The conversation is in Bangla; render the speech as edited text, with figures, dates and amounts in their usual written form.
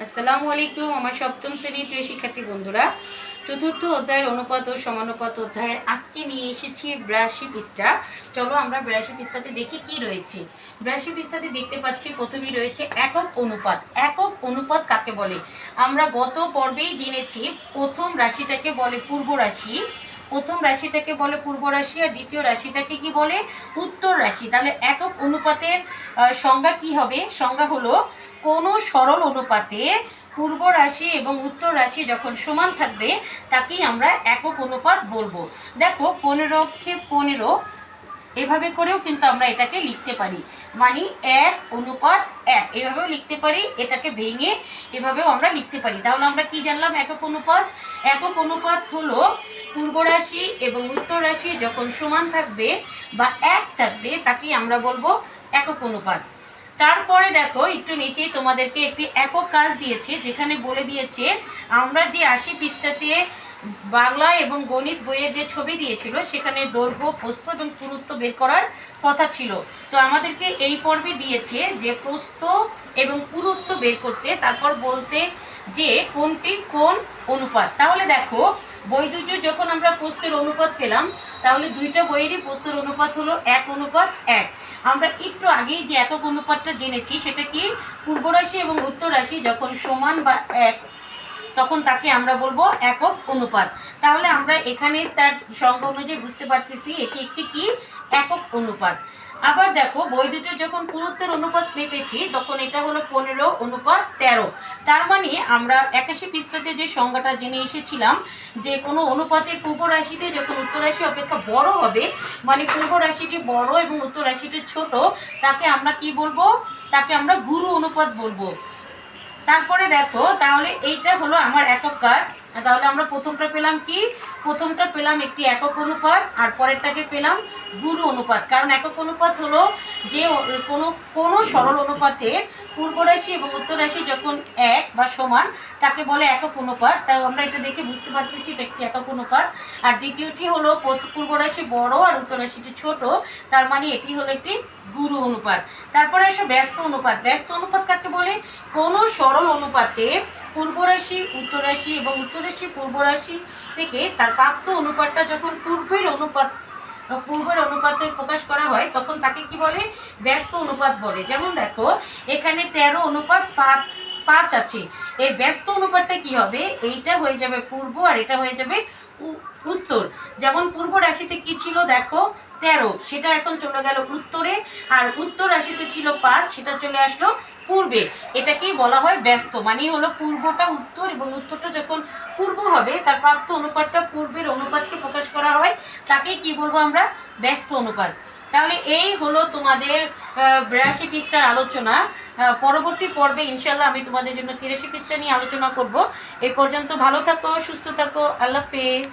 আসসালামু আলাইকুম আমার সপ্তম শ্রেণীর প্রিয় শিক্ষার্থী বন্ধুরা। চতুর্থ অধ্যায়ের অনুপাত ও সমানুপাত অধ্যায়ের আজকে নিয়ে এসেছি 82 পৃষ্ঠা। চলো আমরা 82 পৃষ্ঠাতে দেখি কি রয়েছে। 82 পৃষ্ঠাতে দেখতে পাচ্ছি প্রথমেই রয়েছে একক অনুপাত। একক অনুপাত কাকে বলে? আমরা গত পর্বেই জেনেছি প্রথম রাশিটাকে বলে পূর্ব রাশি, প্রথম রাশিটাকে বলে পূর্ব রাশি আর দ্বিতীয় রাশিটাকে কি বলে? উত্তর রাশি। তাহলে একক অনুপাতের সংজ্ঞা কি হবে? সংজ্ঞা হলো কোনো সরল অনুপাতে পূর্ব রাশি এবং উত্তর রাশি যখন সমান থাকবে তাকেই আমরা একক অনুপাত বলবো। দেখো 15 এভাবে করেও কিন্তু আমরা এটাকে লিখতে পারি, মানে 1:1 এভাবেও লিখতে পারি, এটাকে ভেঙে এভাবেও আমরা লিখতে পারি। তাহলে আমরা কি জানলাম? একক অনুপাত। একক অনুপাত হলো পূর্ব রাশি এবং উত্তর রাশি যখন সমান থাকবে বা এক থাকবে তাকেই আমরা বলবো একক অনুপাত। তারপরে দেখো একটু নিচেই তোমাদেরকে একটি একক কাজ দিয়েছে, যেখানে বলে দিয়েছে আমরা যে 80 পৃষ্ঠাতে বাংলা এবং গণিত বইয়ের যে ছবি দিয়েছিল সেখানে দৈর্ঘ্য, প্রস্থ এবং পুরুত্ব বের করার কথা ছিল। তো আমাদেরকে এই পর্বে দিয়েছে যে প্রস্থ এবং পুরুত্ব বের করতে, তারপর বলতে যে কোনটি কোন অনুপাত। তাহলে দেখো বই দুটো যখন আমরা প্রস্থের অনুপাত পেলাম, তাহলে দুইটা বইয়েরই প্রস্থের অনুপাত হলো 1:1। আমরা একটু আগেই যে একক অনুপাতটা জেনেছি সেটা কি? পূর্ব রাশি এবং উত্তর রাশি যখন সমান বা এক তখন তাকে আমরা বলবো একক অনুপাত। তাহলে আমরা এখানে তার সংজ্ঞা অনুযায়ী বুঝতে পারতেছি এটি একটি কি? একক অনুপাত। আবার দেখো বই দুটো যখন পুরুত্বের অনুপাত মেপেছি তখন এটা হলো 15:13। তার মানে আমরা 81 পৃষ্ঠাতে যে সংজ্ঞাটা জেনে এসেছিলাম যে কোনো অনুপাতের পূর্ব রাশিতে যখন উত্তর রাশি অপেক্ষা বড় হবে, মানে পূর্ব রাশিটি বড় এবং উত্তর রাশিটি ছোট, তাকে আমরা কি বলবো? তাকে আমরা গুরু অনুপাত বলবো। তারপরে দেখো তাহলে এইটা হলো আমার একক কাজ। তাহলে আমরা প্রথমটা পেলাম কি? প্রথমটা পেলাম একটি একক অনুপাত আর পরেরটাকে পেলাম গুরু অনুপাত। কারণ একক অনুপাত হলো যে কোনো সরল অনুপাতে পূর্ব রাশি এবং উত্তর রাশি যখন এক বা সমান তাকে বলে একক অনুপাত। তাই আমরা এটা দেখে বুঝতে পারতেছি এটা একটি একক অনুপাত। আর দ্বিতীয়টি হলো পূর্ব রাশি বড় আর উত্তর রাশিটি ছোট, তার মানে এটি হলো একটি গুরু অনুপাত। তারপরে আসো ব্যস্ত অনুপাত। ব্যস্ত অনুপাত কাকে বলে? কোনো সরল অনুপাতে পূর্ব রাশি, উত্তর রাশি এবং উত্তর রাশি পূর্ব রাশি থেকে তার প্রাপ্ত অনুপাতটা যখন পূর্বের অনুপাতে প্রকাশ করা হয় তখন তাকে কি বলে? ব্যস্ত অনুপাত বলে। যেমন দেখো এখানে 13:5 আছে, এর ব্যস্ত অনুপাতটা কি হবে? এইটা হয়ে যাবে পূর্ব আর এটা হয়ে যাবে উত্তর। যেমন পূর্ব রাশিতে কি ছিল দেখো 13, সেটা এখন চলে গেল উত্তরে, আর উত্তর রাশিতে ছিল 5, সেটা চলে আসলো পূর্বে। এটাকেই বলা হয় ব্যস্ত, মানে হলো পূর্বটা উত্তর এবং উত্তরটা যখন পূর্ব হবে তার প্রাপ্ত অনুপাতটা পূর্বের অনুপাতকে প্রকাশ করা হয়, তাকেই কি বলবো আমরা? ব্যস্ত অনুপাত। তাহলে এই হলো তোমাদের 82 পৃষ্ঠার আলোচনা। পরবর্তী পর্বে ইনশাল্লাহ আমি তোমাদের জন্য 83 পৃষ্ঠা নিয়ে আলোচনা করব। এই পর্যন্ত ভালো থাকো, সুস্থ থাকো, আল্লাহ হাফেজ।